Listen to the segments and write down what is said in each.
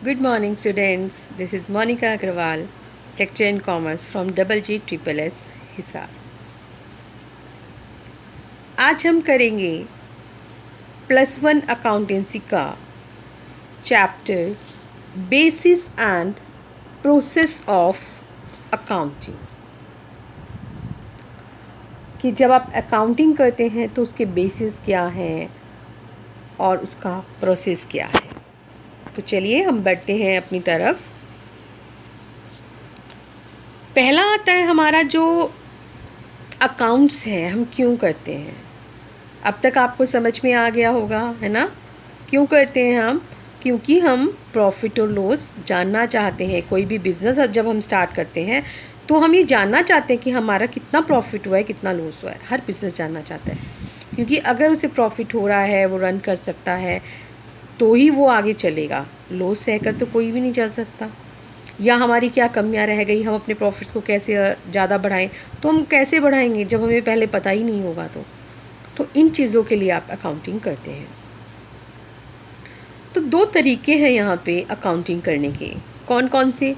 Good morning, students. This is Monica Agrawal, lecturer in commerce from Double G Triple S Hisar. आज हम करेंगे +1 accountancy का chapter basis and process of accounting. कि जब आप accounting करते हैं तो उसके बेसिस क्या हैं और उसका प्रोसेस क्या है। तो चलिए हम बढ़ते हैं अपनी तरफ। पहला आता है हमारा जो अकाउंट्स है, हम क्यों करते हैं। अब तक आपको समझ में आ गया होगा, है ना। क्यों करते हैं हम? क्योंकि हम प्रॉफिट और लॉस जानना चाहते हैं। कोई भी बिज़नेस जब हम स्टार्ट करते हैं तो हम ये जानना चाहते हैं कि हमारा कितना प्रॉफिट हुआ है, कितना लॉस हुआ है। हर बिज़नेस जानना चाहता है, क्योंकि अगर उसे प्रॉफिट हो रहा है, वो रन कर सकता है, तो ही वो आगे चलेगा। लॉस सहकर तो कोई भी नहीं चल सकता। या हमारी क्या कमियां रह गई, हम अपने प्रॉफिट्स को कैसे ज़्यादा बढ़ाएं। तो हम कैसे बढ़ाएंगे जब हमें पहले पता ही नहीं होगा। तो इन चीज़ों के लिए आप अकाउंटिंग करते हैं। तो दो तरीके हैं यहाँ पे अकाउंटिंग करने के। कौन कौन से?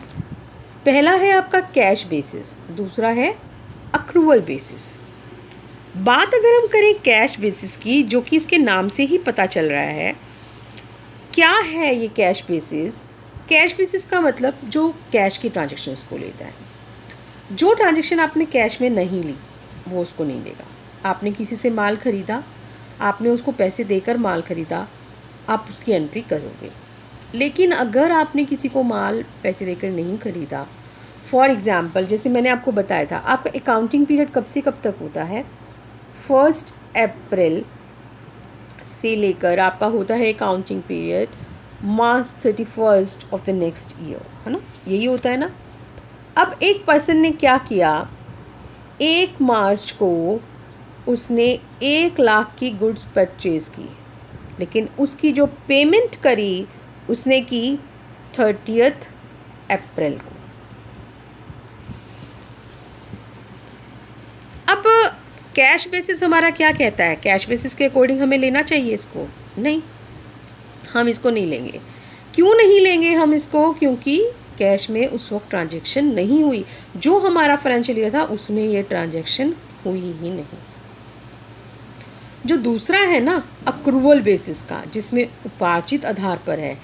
पहला है आपका कैश बेसिस, दूसरा है अक्रूवल बेसिस। बात अगर हम करें कैश बेसिस की, जो कि इसके नाम से ही पता चल रहा है, क्या है ये कैश बेसिस। कैश बेसिस का मतलब जो कैश की ट्रांजैक्शंस को लेता है। जो ट्रांजैक्शन आपने कैश में नहीं ली वो उसको नहीं लेगा। आपने किसी से माल ख़रीदा, आपने उसको पैसे देकर माल ख़रीदा, आप उसकी एंट्री करोगे। लेकिन अगर आपने किसी को माल पैसे देकर नहीं ख़रीदा, फॉर एग्ज़ाम्पल जैसे मैंने आपको बताया था, आपका अकाउंटिंग पीरियड कब से कब तक होता है? 1 अप्रैल से लेकर आपका होता है accounting period March 31 of the next year, है ना। यही होता है ना। अब एक पर्सन ने क्या किया, 1 मार्च को उसने 1 लाख की गुड्स परचेज़ की, लेकिन उसकी जो पेमेंट करी उसने की 30 अप्रैल को। अब कैश बेसिस हमारा क्या कहता है? कैश बेसिस के अकॉर्डिंग हमें लेना चाहिए इसको? नहीं, हम इसको नहीं लेंगे। क्यों नहीं लेंगे हम इसको? क्योंकि कैश में उस वक्त ट्रांजैक्शन नहीं हुई। जो हमारा फाइनेंशियल ईयर था उसमें ये ट्रांजैक्शन हुई ही नहीं। जो दूसरा है ना अक्रूवल बेसिस का, जिसमें उपार्जित आधार पर है,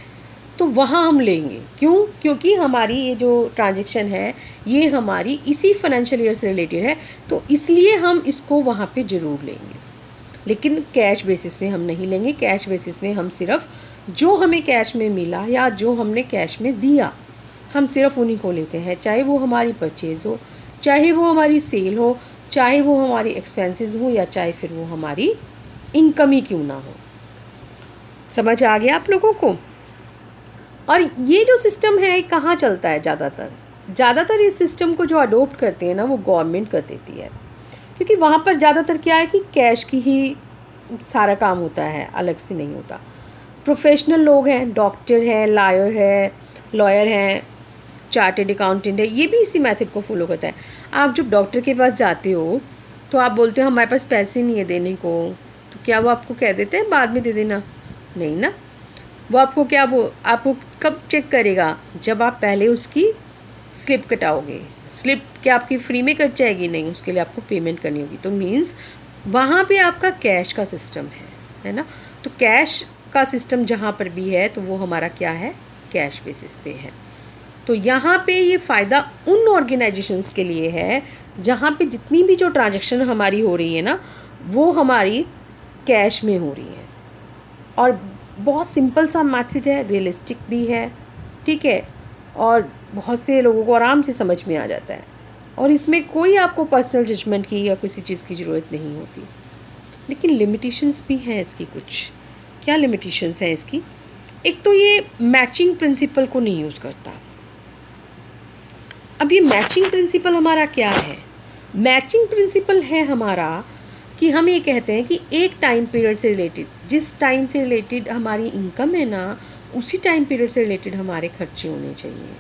तो वहाँ हम लेंगे। क्यों? क्योंकि हमारी ये जो ट्रांजैक्शन है ये हमारी इसी फाइनेंशियल ईयर से रिलेटेड है, तो इसलिए हम इसको वहाँ पे ज़रूर लेंगे। लेकिन कैश बेसिस में हम नहीं लेंगे। कैश बेसिस में हम सिर्फ जो हमें कैश में मिला या जो हमने कैश में दिया, हम सिर्फ उन्हीं को लेते हैं। चाहे वो हमारी परचेज़ हो, चाहे वो हमारी सेल हो, चाहे वो हमारी एक्सपेंसेस हो, या चाहे फिर वो हमारी इनकम ही क्यों ना हो। समझ आ गया आप लोगों को? और ये जो सिस्टम है कहाँ चलता है ज़्यादातर इस सिस्टम को जो अडोप्ट करते हैं ना, वो गवर्नमेंट कर देती है। क्योंकि वहाँ पर ज़्यादातर क्या है कि कैश की ही सारा काम होता है, अलग से नहीं होता। प्रोफेशनल लोग हैं, डॉक्टर है, लॉयर हैं, चार्टेड अकाउंटेंट है, ये भी इसी मेथड को फॉलो करता है। आप जब डॉक्टर के पास जाते हो तो आप बोलते हो हमारे पास पैसे नहीं है देने को, तो क्या वो आपको कह देते हैं बाद में दे देना? नहीं ना। वो आपको आपको कब चेक करेगा? जब आप पहले उसकी स्लिप कटाओगे। स्लिप क्या आपकी फ्री में कट जाएगी? नहीं, उसके लिए आपको पेमेंट करनी होगी। तो मीन्स वहाँ पे आपका कैश का सिस्टम है ना। तो कैश का सिस्टम जहाँ पर भी है तो वो हमारा क्या है? कैश बेसिस पे है। तो यहाँ पे ये फ़ायदा उन ऑर्गेनाइजेशंस के लिए है जहाँ पे जितनी भी जो ट्रांजैक्शन हमारी हो रही है ना, वो हमारी कैश में हो रही है। और बहुत सिंपल सा मेथड है, रियलिस्टिक भी है, ठीक है, और बहुत से लोगों को आराम से समझ में आ जाता है। और इसमें कोई आपको पर्सनल जजमेंट की या किसी चीज़ की ज़रूरत नहीं होती। लेकिन लिमिटेशंस भी हैं इसकी कुछ। क्या लिमिटेशंस हैं इसकी? एक तो ये मैचिंग प्रिंसिपल को नहीं यूज़ करता। अब ये मैचिंग प्रिंसिपल हमारा क्या है? मैचिंग प्रिंसिपल है हमारा कि हम ये कहते हैं कि एक टाइम पीरियड से रिलेटेड, जिस टाइम से रिलेटेड हमारी इनकम है ना, उसी टाइम पीरियड से रिलेटेड हमारे खर्चे होने चाहिए।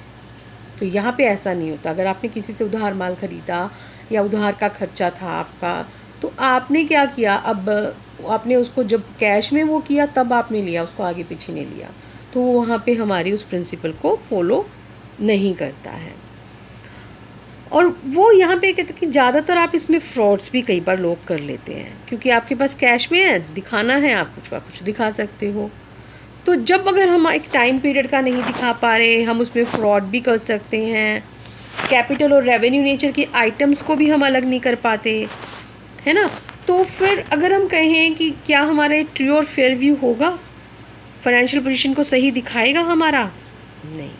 तो यहाँ पे ऐसा नहीं होता। अगर आपने किसी से उधार माल ख़रीदा या उधार का खर्चा था आपका, तो आपने क्या किया, अब आपने उसको जब कैश में वो किया तब आपने लिया, उसको आगे पीछे नहीं लिया। तो वो वहाँ पे हमारी उस प्रिंसिपल को फॉलो नहीं करता है। और वो यहाँ पे कहते हैं कि ज़्यादातर आप इसमें फ्रॉड्स भी कई बार लोग कर लेते हैं, क्योंकि आपके पास कैश में है, दिखाना है, आप कुछ का कुछ दिखा सकते हो। तो जब अगर हम एक टाइम पीरियड का नहीं दिखा पा रहे, हम उसमें फ्रॉड भी कर सकते हैं। कैपिटल और रेवेन्यू नेचर के आइटम्स को भी हम अलग नहीं कर पाते, है ना। तो फिर अगर हम कहें कि क्या हमारा ट्रू और फेयर व्यू होगा, फाइनेंशियल पोजीशन को सही दिखाएगा हमारा, नहीं,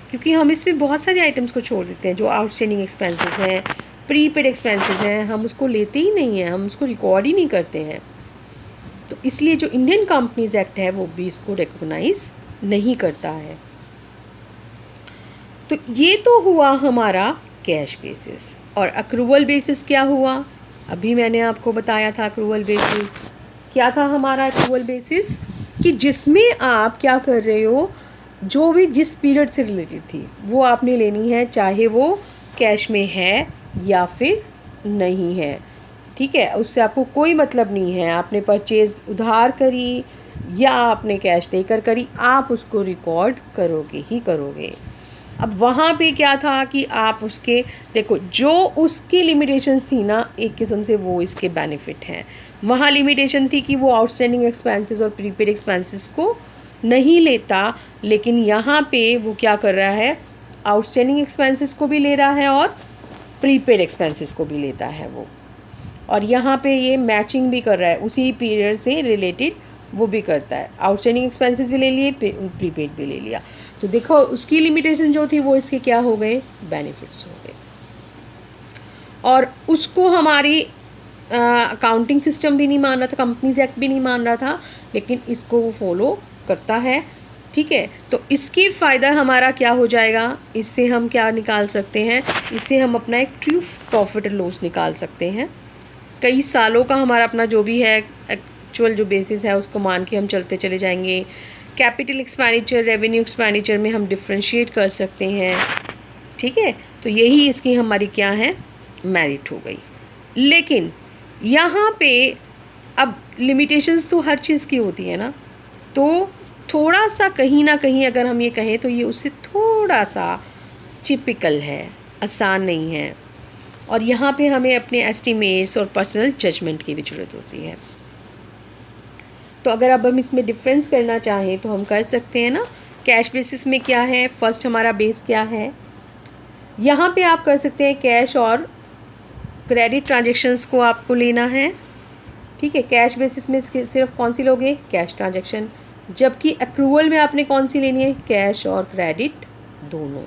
क्योंकि हम इसमें बहुत सारे आइटम्स को छोड़ देते हैं। जो आउटस्टैंडिंग एक्सपेंसेस हैं, प्रीपेड एक्सपेंसेस हैं, हम उसको लेते ही नहीं हैं, हम उसको रिकॉर्ड ही नहीं करते हैं। तो इसलिए जो इंडियन कंपनीज एक्ट है वो भी इसको रिकॉग्नाइज नहीं करता है। तो ये तो हुआ हमारा कैश बेसिस। और अक्रूवल बेसिस क्या हुआ, अभी मैंने आपको बताया था। अक्रूवल बेसिस क्या था हमारा? अक्रूवल बेसिस कि जिसमें आप क्या कर रहे हो, जो भी जिस पीरियड से रिलेटेड थी वो आपने लेनी है, चाहे वो कैश में है या फिर नहीं है, ठीक है। उससे आपको कोई मतलब नहीं है, आपने परचेज़ उधार करी या आपने कैश देकर करी, आप उसको रिकॉर्ड करोगे ही करोगे। अब वहाँ पे क्या था कि आप उसके देखो, जो उसकी लिमिटेशंस थी ना, एक किस्म से वो इसके बेनिफिट हैं। वहाँ लिमिटेशन थी कि वो आउटस्टैंडिंग एक्सपेंसेस और प्रीपेड एक्सपेंसेस को नहीं लेता, लेकिन यहाँ पे वो क्या कर रहा है, आउटस्टैंडिंग एक्सपेंसेस को भी ले रहा है और प्रीपेड एक्सपेंसेस को भी लेता है वो। और यहाँ पे ये मैचिंग भी कर रहा है, उसी पीरियड से रिलेटेड वो भी करता है। आउटस्टैंडिंग एक्सपेंसेस भी ले लिए, प्रीपेड भी ले लिया। तो देखो उसकी लिमिटेशन जो थी वो इसके क्या हो गए, बेनिफिट्स हो गए। और उसको हमारी अकाउंटिंग सिस्टम भी नहीं मान रहा था, कंपनीज एक्ट भी नहीं मान रहा था, लेकिन इसको वो फॉलो करता है, ठीक है। तो इसकी फ़ायदा हमारा क्या हो जाएगा, इससे हम क्या निकाल सकते हैं, इससे हम अपना एक ट्रू प्रॉफिट और लॉस निकाल सकते हैं। कई सालों का हमारा अपना जो भी है एक्चुअल जो बेसिस है उसको मान के हम चलते चले जाएंगे। कैपिटल एक्सपेंडिचर, रेवेन्यू एक्सपेंडिचर में हम डिफ्रेंशिएट कर सकते हैं, ठीक है। तो यही इसकी हमारी क्या है, मेरिट हो गई। लेकिन यहाँ पे अब लिमिटेशंस तो हर चीज़ की होती है ना, तो थोड़ा सा कहीं ना कहीं अगर हम ये कहें तो ये उससे थोड़ा सा टिपिकल है, आसान नहीं है। और यहाँ पे हमें अपने एस्टिमेट्स और पर्सनल जजमेंट की भी ज़रूरत होती है। तो अगर अब हम इसमें डिफरेंस करना चाहें तो हम कर सकते हैं ना। कैश बेसिस में क्या है, फर्स्ट हमारा बेस क्या है, यहाँ पे आप कर सकते हैं कैश और क्रेडिट ट्रांजेक्शन्स को आपको लेना है, ठीक है। कैश बेसिस में सिर्फ कौन सी लोगे, कैश ट्रांजेक्शन, जबकि अक्रूवल में आपने कौन सी लेनी है, कैश और क्रेडिट दोनों।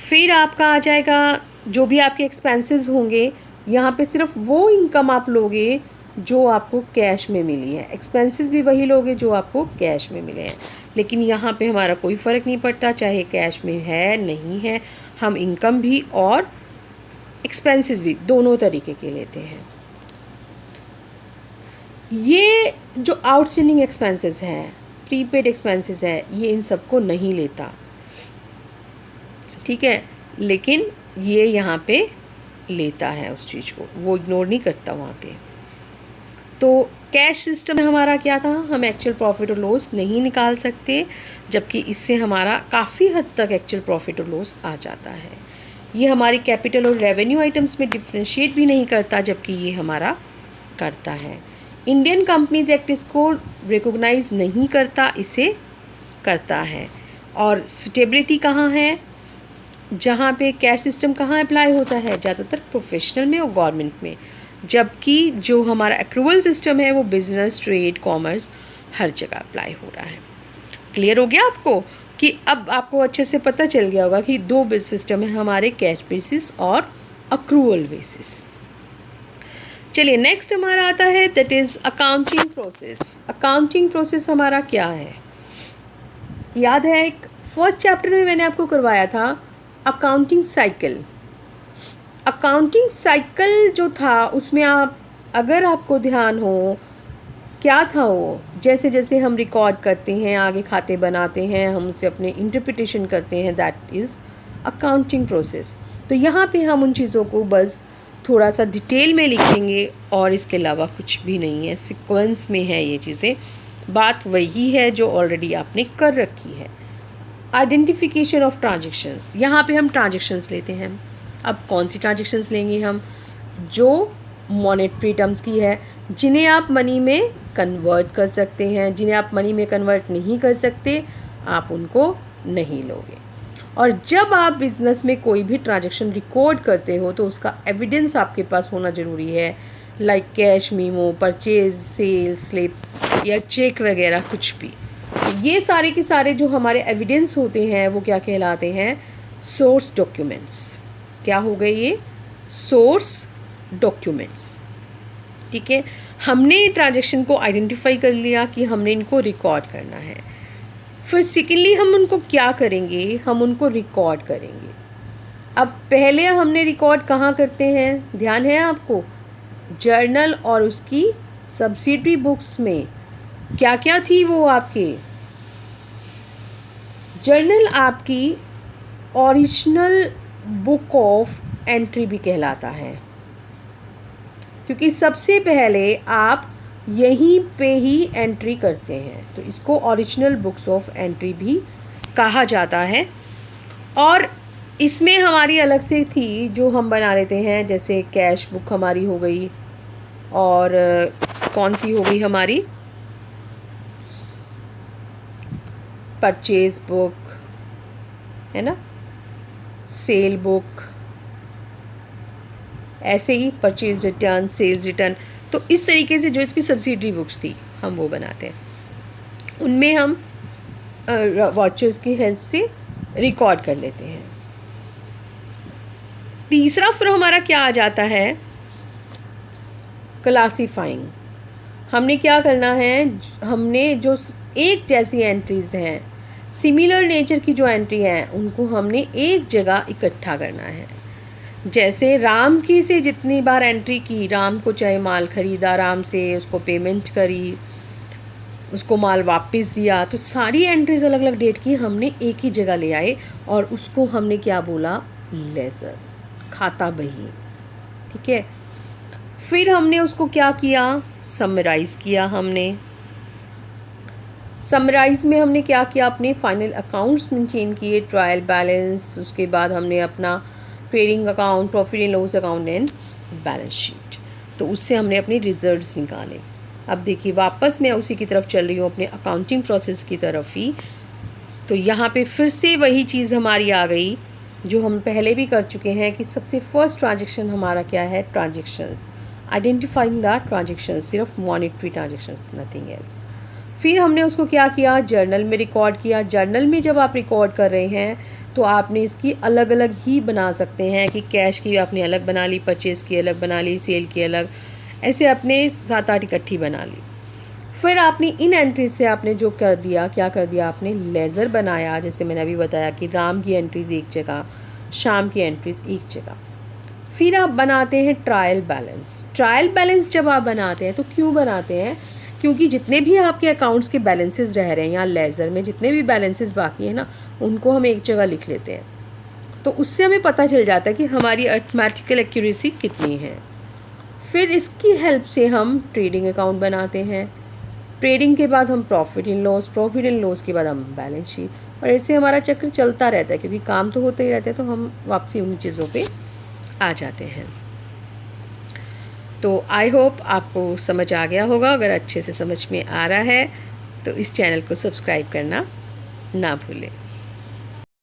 फिर आपका आ जाएगा जो भी आपके एक्सपेंसेस होंगे, यहाँ पे सिर्फ वो इनकम आप लोगे जो आपको कैश में मिली है, एक्सपेंसेस भी वही लोगे जो आपको कैश में मिले हैं। लेकिन यहाँ पे हमारा कोई फ़र्क नहीं पड़ता, चाहे कैश में है नहीं है, हम इनकम भी और एक्सपेंसेस भी दोनों तरीके के लेते हैं। ये जो आउटस्टैंडिंग एक्सपेंसेस हैं, प्रीपेड एक्सपेंसेस है, ये इन सबको नहीं लेता, ठीक है। लेकिन ये यहाँ पे लेता है उस चीज़ को, वो इग्नोर नहीं करता वहाँ पे। तो कैश सिस्टम में हमारा क्या था, हम एक्चुअल प्रॉफिट और लॉस नहीं निकाल सकते, जबकि इससे हमारा काफ़ी हद तक एक्चुअल प्रॉफिट और लॉस आ जाता है। ये हमारी कैपिटल और रेवेन्यू आइटम्स में डिफ्रेंशिएट भी नहीं करता, जबकि ये हमारा करता है। इंडियन कंपनीज एक्ट इसको रिकॉग्नाइज नहीं करता, इसे करता है। और सुटेबिलिटी कहाँ है, जहाँ पे कैश सिस्टम कहाँ अप्लाई होता है, ज़्यादातर प्रोफेशनल में और गवर्नमेंट में, जबकि जो हमारा अक्रूवल सिस्टम है वो बिजनेस, ट्रेड, कॉमर्स हर जगह अप्लाई हो रहा है। क्लियर हो गया आपको कि अब आपको अच्छे से पता चल गया होगा कि दो बेस सिस्टम है हमारे, कैश बेसिस और अक्रूवल बेसिस। चलिए नेक्स्ट हमारा आता है that is accounting process. Accounting process हमारा क्या है, याद है एक फर्स्ट चैप्टर में मैंने आपको करवाया था अकाउंटिंग साइकिल। अकाउंटिंग साइकिल जो था उसमें आप अगर आपको ध्यान हो क्या था वो, जैसे जैसे हम रिकॉर्ड करते हैं, आगे खाते बनाते हैं, हम उससे अपने इंटरप्रिटेशन करते हैं, दैट इज़ अकाउंटिंग प्रोसेस। तो यहाँ पे हम उन चीज़ों को बस थोड़ा सा डिटेल में लिखेंगे और इसके अलावा कुछ भी नहीं है, सीक्वेंस में है ये चीज़ें, बात वही है जो ऑलरेडी आपने कर रखी है। आइडेंटिफिकेशन ऑफ ट्रांजेक्शन्स, यहाँ पे हम ट्रांजेक्शन्स लेते हैं। अब कौन सी ट्रांजेक्शन्स लेंगे हम? जो मॉनेटरी टर्म्स की है, जिन्हें आप मनी में कन्वर्ट कर सकते हैं। जिन्हें आप मनी में कन्वर्ट नहीं कर सकते, आप उनको नहीं लोगे। और जब आप बिज़नेस में कोई भी ट्रांजेक्शन रिकॉर्ड करते हो तो उसका एविडेंस आपके पास होना ज़रूरी है, like cash memo, purchase, sale slip या चेक वगैरह कुछ भी। ये सारे के सारे जो हमारे एविडेंस होते हैं वो क्या कहलाते हैं? Source documents. क्या हो गए ये? Source documents. ठीक है, हमने ट्रांजेक्शन को आइडेंटिफाई कर लिया कि हमने इनको रिकॉर्ड करना है। फिर सेकेंडली हम उनको क्या करेंगे? हम उनको रिकॉर्ड करेंगे। अब पहले हमने रिकॉर्ड कहाँ करते हैं? ध्यान है आपको? जर्नल और उसकी सब्सिडरी बुक्स में। क्या क्या थी वो आपके? जर्नल आपकी ओरिजिनल बुक ऑफ एंट्री भी कहलाता है, क्योंकि सबसे पहले आप यहीं पे ही एंट्री करते हैं, तो इसको ओरिजिनल बुक्स ऑफ एंट्री भी कहा जाता है। और इसमें हमारी अलग से थी जो हम बना लेते हैं, जैसे कैश बुक हमारी हो गई, और कौन सी हो गई हमारी? परचेज बुक है ना, सेल बुक, ऐसे ही परचेज रिटर्न, सेल्स रिटर्न। तो इस तरीके से जो इसकी सब्सिडरी बुक्स थी हम वो बनाते हैं। उनमें हम वॉचर्स की हेल्प से रिकॉर्ड कर लेते हैं। तीसरा फिर हमारा क्या आ जाता है? क्लासीफाइंग। हमने क्या करना है? हमने जो एक जैसी एंट्रीज हैं, सिमिलर नेचर की जो एंट्री हैं, उनको हमने एक जगह इकट्ठा करना है। जैसे राम की से जितनी बार एंट्री की, राम को चाहे माल ख़रीदा, राम से उसको पेमेंट करी, उसको माल वापस दिया, तो सारी एंट्रीज अलग अलग डेट की हमने एक ही जगह ले आए और उसको हमने क्या बोला? लेजर, खाता बही। ठीक है, फिर हमने उसको क्या किया? समराइज़ किया। हमने समराइज़ में हमने क्या किया? अपने फाइनल अकाउंट्स मेंटेन किए, ट्रायल बैलेंस, उसके बाद हमने अपना trading account, profit and loss account and balance sheet. तो उससे हमने अपने रिजल्ट्स निकाले। अब देखिए वापस मैं उसी की तरफ चल रही हूँ, अपने अकाउंटिंग प्रोसेस की तरफ ही। तो यहाँ पे फिर से वही चीज़ हमारी आ गई जो हम पहले भी कर चुके हैं कि सबसे फर्स्ट ट्रांजेक्शन हमारा क्या है? ट्रांजेक्शन्स, आइडेंटिफाइंग द ट्रांजेक्शन्स, सिर्फ मॉनेटरी ट्रांजेक्शन्स, नथिंग एल्स। फिर हमने उसको क्या किया? जर्नल में रिकॉर्ड किया। जर्नल में जब आप रिकॉर्ड कर रहे हैं तो आपने इसकी अलग अलग ही बना सकते हैं कि कैश की आपने अलग बना ली, परचेज़ की अलग बना ली, सेल की अलग, ऐसे आपने 7-8 इकट्ठी बना ली। फिर आपने इन एंट्री से आपने जो कर दिया, क्या कर दिया? आपने लेज़र बनाया। जैसे मैंने अभी बताया कि राम की एंट्रीज़ एक जगह, शाम की एंट्रीज़ एक जगह। फिर आप बनाते हैं ट्रायल बैलेंस। ट्रायल बैलेंस जब आप बनाते हैं तो क्यों बनाते हैं? क्योंकि जितने भी आपके अकाउंट्स के बैलेंसेस रह रहे हैं या लेज़र में जितने भी बैलेंसेस बाकी हैं ना, उनको हम एक जगह लिख लेते हैं, तो उससे हमें पता चल जाता है कि हमारी अर्थमेटिकल एक्यूरेसी कितनी है। फिर इसकी हेल्प से हम ट्रेडिंग अकाउंट बनाते हैं। ट्रेडिंग के बाद हम profit and loss, profit and loss के बाद हम बैलेंस शीट, और ऐसे हमारा चक्र चलता रहता है, क्योंकि काम तो होते ही रहते हैं, तो हम वापसी उन चीज़ों पे आ जाते हैं। तो आई होप आपको समझ आ गया होगा। अगर अच्छे से समझ में आ रहा है तो इस चैनल को सब्सक्राइब करना ना भूलें।